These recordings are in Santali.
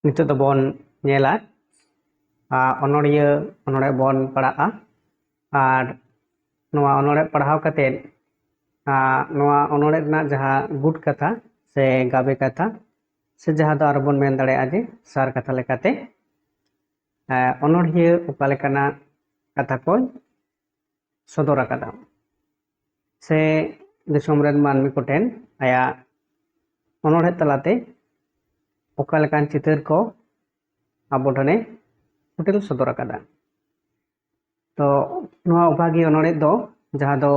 Nitu bon nyela onoria onore bon pada'a ar noa onore padhaw kated noa onore na jaha good katha se gabe katha se jaha do arbon men dare aje sar katha lekate onoria ukalekana katha ko sodor akada se disom ren manmi koten aya onore talate ukalekan chitar ko abo dhane hotel sodor akada to noa ubagi onore do jaha do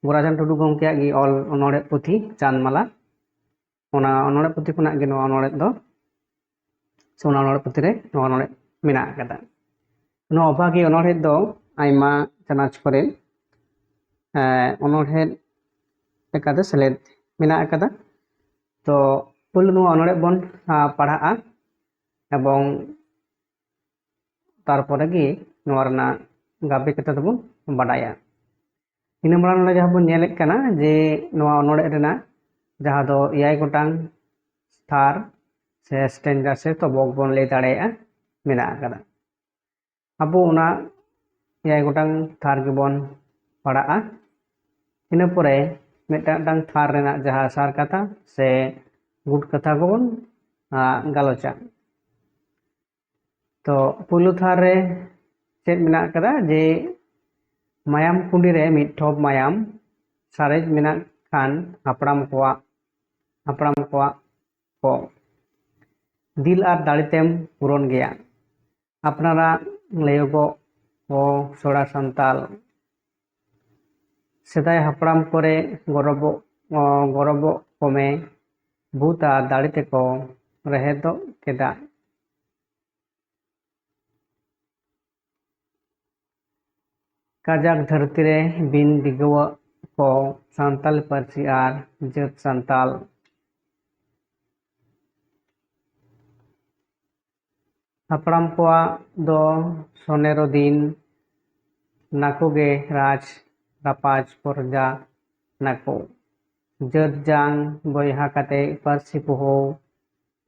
Gorajan Tudu gomke gi ol onore puthi Chanmala ona onore puthi khonag gi noa onore do so ona onore puthi re noa onore mena akada noa ubagi onore do aima chanach kore onore ekade seled mena akada to pulu noa onore bon padha'a ebong tarpore gi noa rena gabe katha dobon badaya ina mara nole jaha bon nyelek kana je noa onore rena jaha do 6 gotang star se stanza se to bok bon lay dareya mena akada abo ona 6 gotang thar gi bon padha'a ina pore metang thar rena jaha sar katha se good katha bon galocha to pulu thar re chet mena akada je mayam kundi re mid thop mayam sarej mena khan hapram koa ko dil ar dalitem puron geya apnara layogo ko sora santal sedai hapram kore gorobo kome buta dalite ko rehedo keda Kajak dharti re bin digawa ko santal parsi ar jat santal hapram koa do sonero din nakoge raj rapaj porja nako jat jang boyha kate parsi puho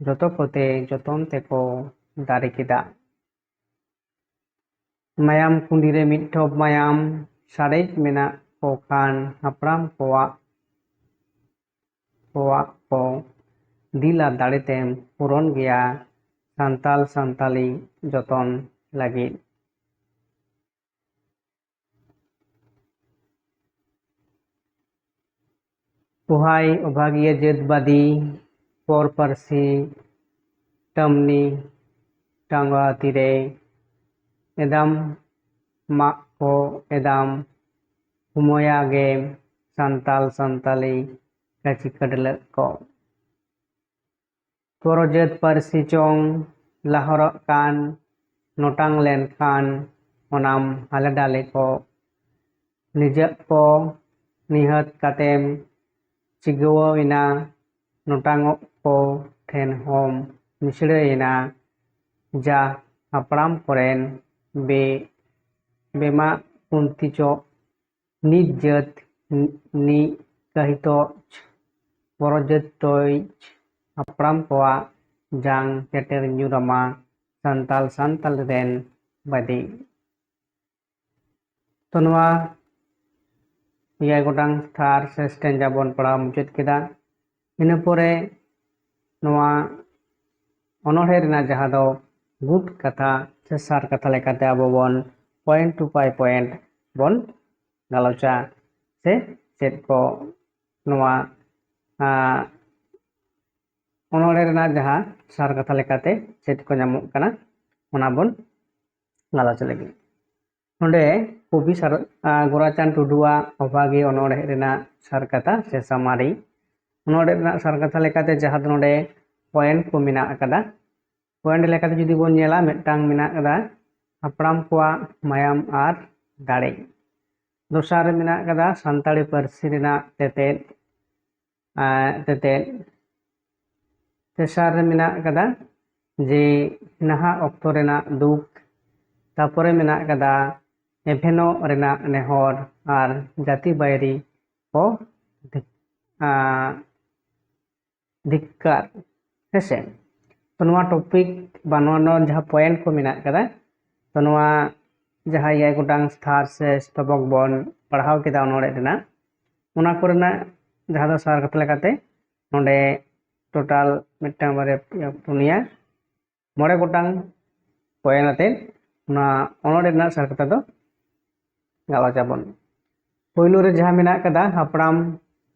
joto kote joton teko dari kida mayam kundire mid thop mayam sarej mena ko khan hapram koa ko dila dalitem puron geya santal santali joton lagid Puhai obagia jat badi por parsi tamni tangwa tire edam mak ko edam humoya game santal santali kachi kadle ko Porojat parsi chong lahorok kan notang len kan onam haladale ko nijak ko nihat katem cigawa ina notangok ko ten hom misre ina ja hapram koren bema punticho nijat ni kahito porojat toy hapram koa jang keter nyurama santal ren badi tonwa 6 gotang thar se stanza bon pada mujud kida ina pore noa onore rena jaha do good katha se sar katha lekate abo bon point to 5 point bon galocha se set ko noa onore rena jaha sar katha lekate set ko nyamuk kana ona bon galocha lagi onde Kobi Gorachan Tudua obagi onore rena sar katha se samari onore rena sar katha lekate jaha node point ko mena akada point lekate judi bon nyela metang mena akada hapram koa mayam ar dare dosar mena akada santali parsi rena tetet tesar mena akada je naha okto rena duk tapore mena akada Eveno rena nehor ar jati bairi ko dikkar hese तो नवा टॉपिक बा नवा जहाँ पॉइंट को मेना कदा तो नवा जहाँ ये गोटांग स्थार से स्तबक बन पढ़ाव केदा नोड़े देना उना कोरेना जहाँ दो सार कतले काते नोड़े टोटल मिट्टांग बारे पुनिया मोड़े गोटांग पॉइंट आते ना ओनोड़े ना सार कता दो गाला जाबन पहिलो रे जहाँ मेना कदा हापड़ाम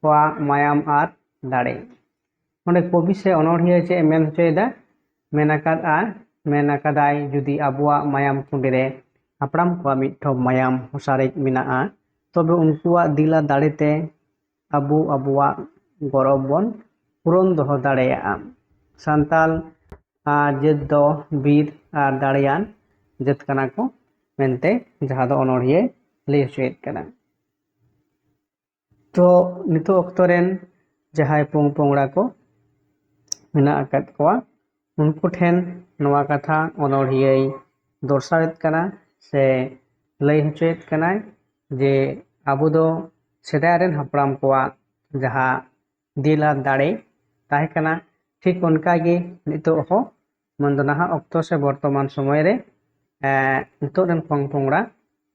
कोआ मायाम आर दाड़े ओंडे कवि से अनोढ़िया चे मेन होचेदा मेनाकादाय जुदी आबुआ मायाम कुंडे हापड़ाम कोआ मिठो मायाम हुसारे मेना तबे उनकुआ दिला दाड़ेते आबु आबुआ गौरव बन पूरण दोहो दाड़ेया सान्ताल जेद दो बीर आर दाड़ेयान जेद कना को मेनते जहाँ दो अनोढ़िया लई होचेद कना। तो नितो अक्तो रेन जहाँ पोंग पोंगड़ा को मेना आकाद कोआ उनको ठेन नवा कथा अनोढ़िया दर्शावेद कना से लई होचेद कना जे आबो दो सेदाय रेन हापड़ाम कोआ जहाँ दिला दाड़े ताहे कना ठीक उनका गे नितो हो मन दो नाहा अक्तो से वर्तमान समय रे नितो रेन पोंग पोंगड़ा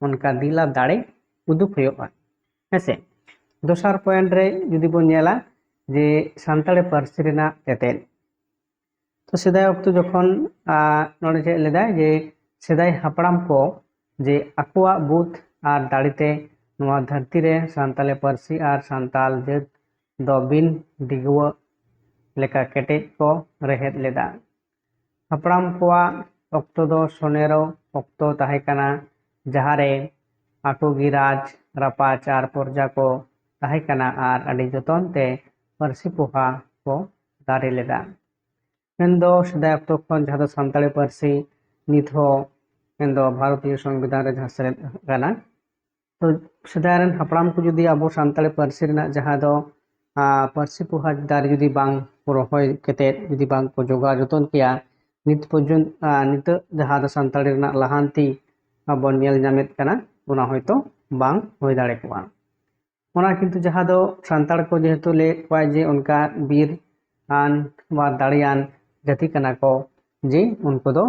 उनका दिला दाड़े उदुक हुयोगा हेसे। दोसार पॉइंट रे जुदी बन नेला जे सान्ताड़ी पार्सी रेना तेतेल तो सेदाय अक्तो जखन नोड़े चे लेदा जे सेदाय हापड़ाम को जे आकुआ बुथ आर दाड़ीते नवा धरती रे सान्ताली पार्सी आर सान्ताल जेद दो बिन डिगुआ लेका केटेज को रेहेद लेदा हापड़ाम कोआ अक्तो दो सोनेरो अक्तो ताहे कना जहाँ रे आको गिराज रापाच आर पर्जा को ताहे कना आर अडी जतन ते पार्सी पोहा को दारे लेदा मेन्दो सेदाय अक्तो खन जहाँ दो सान्ताली पार्सी नित हो मेन्दो भारतीय संविधान रे जहाँ सेलेद कना तो सेदाय रेन हापड़ाम को जुदी आबो सान्ताली पार्सी रेना जहाँ दो पार्सी पोहा दारे जुदी बांग रोहय केते जुदी बांग को जोगा जतन किया नित पर्यन्त नित जहाँ दो सान्ताली रेना लाहांती बन नेल नामेद कना उना होयतो बांग होय दाड़े कोआ ओना किन्तु जहाँ दो सान्ताड़ को जेहेतु ले कोआ जे उनका बीर आन वा दाड़ियान जाति कना को जे उनको दो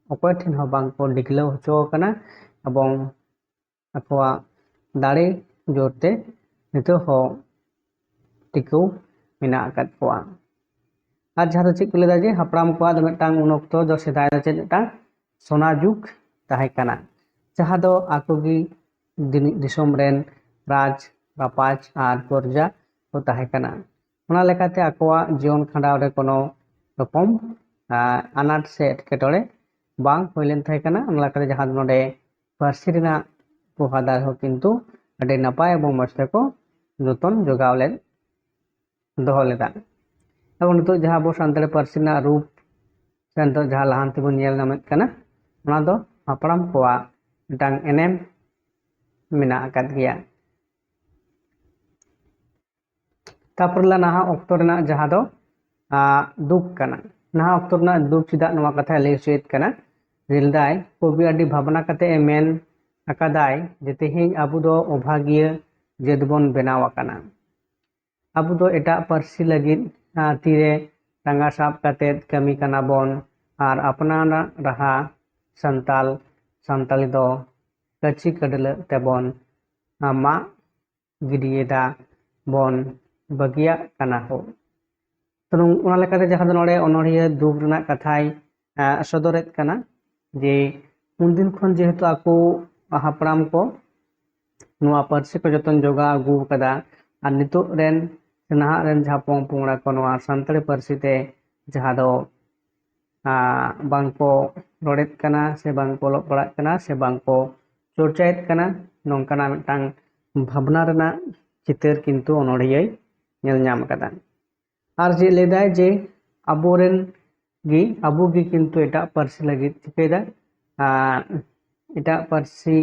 अकोय ठेन हो बांग को डिगलाव होचो कना एबं आकोआ दाड़े जोरते नितो हो टिकौ मेना आकाद कोआ आर जहाँ दो चेक को लेदा जे हापड़ाम कोआ दो मिदटांग उन अक्तो दो सेदाय दो चेद मिदटांग सोना जुग ताहे कना जहाँ दो आकोगी दिसोम रेन राज रापाच आर पर्जा को ताहे कना ओना लेकाते आकोआ जीवन खंडाव रे कोनो रकम आनाट से एटकेटोड़े बांग होइलेन ताहे कना ओना लेकाते जहाँ नोडे पार्सी रेना पोहादार हो किन्तु अडे नपाय एबं मस्ते को जतन जोगाव ले दोहो लेदा एबं नितो जहाँ आबो सान्ताली पार्सी रेना रूप से नितो जहाँ लाहांती बन नेल नामेद कना ओना दो हापड़ाम कोआ मिदटांग एनेम मेना आकाद गिया। तापरला नाहा अक्तो रेना जहाँ दो दुख कना नाहा अक्तो रेना दुख चिदा नवा कथा लई होचेद कना रिलदाय कवि आदि भावना कते मेन आकादाय जे तेहेñ आबो दो अभागिया जेद बन बेनाव आकाना आबो दो एटा पार्सी लगिद तीरे टांगा साब कतेद कमी कना बन आर अपनाना रहा सान्ताली दो कच्ची कड़ल तेबन मा गिडियेदा बन बगिया कना हो तो उना लेकाते जहाँ दो नोड़े अनोढ़िया दुख रेना कथाय सदरेद कना जे उनदिन खन जेहेतु आको हापड़ाम को नवा पार्सी को जतन जोगा आगू कदा आर नितो रेन नाहा रेन जहाँ पोंग पोंगड़ा को नवा सान्ताली पार्सी ते जहाँ दो बांग को रोड़ेद कना से बांग को लोग पड़ाग कना से बांग को चर्चायेद कना नोंकाना मिदटांग भावना रेना चितर किन्तु अनोढ़िया नेल नाम कदा आर जे लेदाय जे आबोरेन गी आबो गी किन्तु एटा पार्सी लगिद चिकायदा एटा पार्सी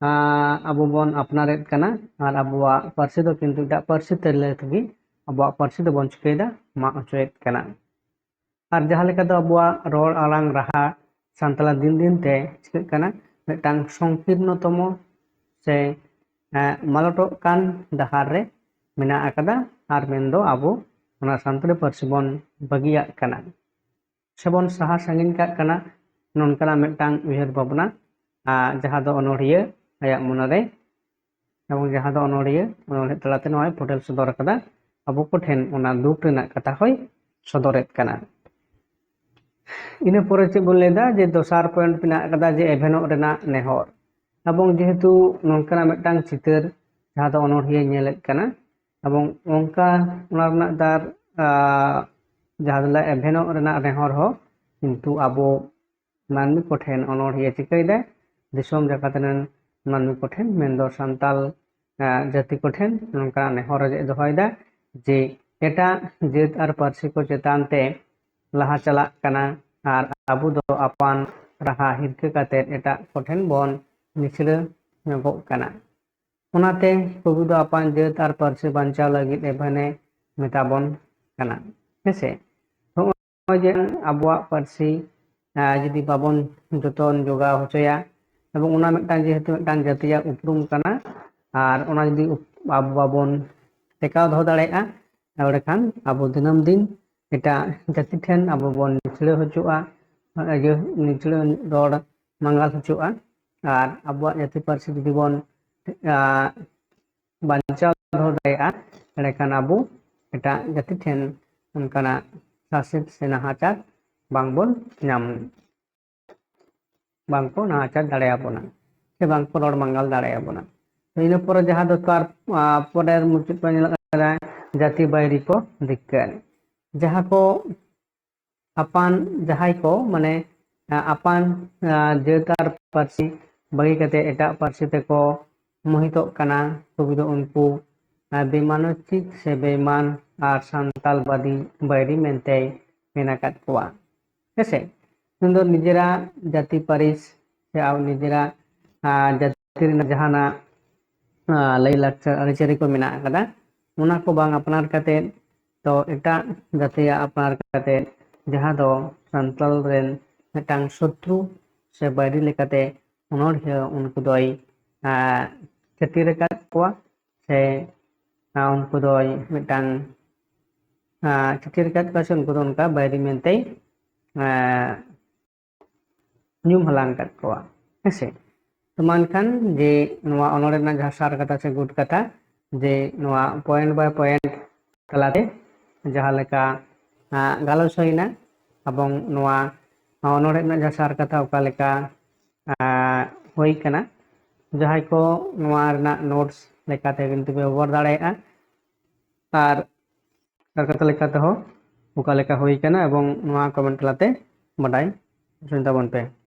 आबो बन अपनारेद कना आर आबोआ पार्सी दो किन्तु एटा पार्सी तेले तगी आबोआ पार्सी दो बन चिकायदा मा होचोयेद कना आर जहाँ लेका दो आबोआ रोड़ आलांग रहा सान्ताला दिन दिन ते चिकाग कना मिदटांग संकीर्णतम से मालटो कान डहार रे मेना आकादा आर मेन दो आबो ओना सान्ताली पार्सी बन बगिया कना sebon saha sangin kak kana nonkana metang uyhar bhabna jaha do onoriya ayak monare এবং jaha do onoriya onore talate noy photel sodor kada abo ko then ona duk renak katha hoy sodoret kana ina pore che bol leda je dosar point pina kada je evenok renak nehor এবং যেহেতু নঙ্কানা metang Chitor jaha do onoriya nyelet kana এবং onka ona renak dar jaha dala evenok renak nehor ho কিন্তু abo manmi ko then onoriya chikai da disom jakat ren manmi ko then mendo santal jati ko then nongka nehor je dohoy da je eta jet ar parsi ko chetan te laha chalak kana ar abu do apan raha hirke kate eta ko then bon nichre nyogok kana onate kobui do apan jet ar parsi banchaw lagit evane metabon kana hese je abuak parsi যদি babon joton jogaw hochoya এবং ona metang jehetu metang jatiya uprum kana ar ona jodi abu babon tekaw doho dareya ore khan abo dinam din eta jati then abo bon nichle hochoa je nichle rod mangal hochoa ar abuak jati parsi jodi bon banchaw doho dareya ore khan abo eta jati then onkana sasik se nahachar bangbon nyam bangko nahachar dareabona se bangko rod mangal dareabona ina pore jaha do tar porer muchut pa nyelak kada jati bairi ko dikkan jaha ko apan jahai ko mane apan jetar parsi bagi kate eta parsi te ko mohitok kana kobui do unku bemanocik se beman ar santal badi bairi mente menakat koa hese sundo nijera jati paris se au nijera jati rena jahana lay lakchar aricari ko mena kada ona ko bang apnar kate to eta jatiya apnar kate jaha do santal ren metang sotru se bairi lekate onorhya unku doi jati rekat koa se unku doi metang jati rekat koa se unku do onka bairi mente nyum halang kat koa hese teman kan je noa onore na jaha sar kata se good kata je noa point by point talate jaha leka galos hoina abong noa onore na jaha sar kata oka leka hoi kana jahai ko noa rena notes lekate kintu ব্যবহার dareya ar sar kata lekate ho oka leka hoi kana ebong noa comment talate badai sunta bon pe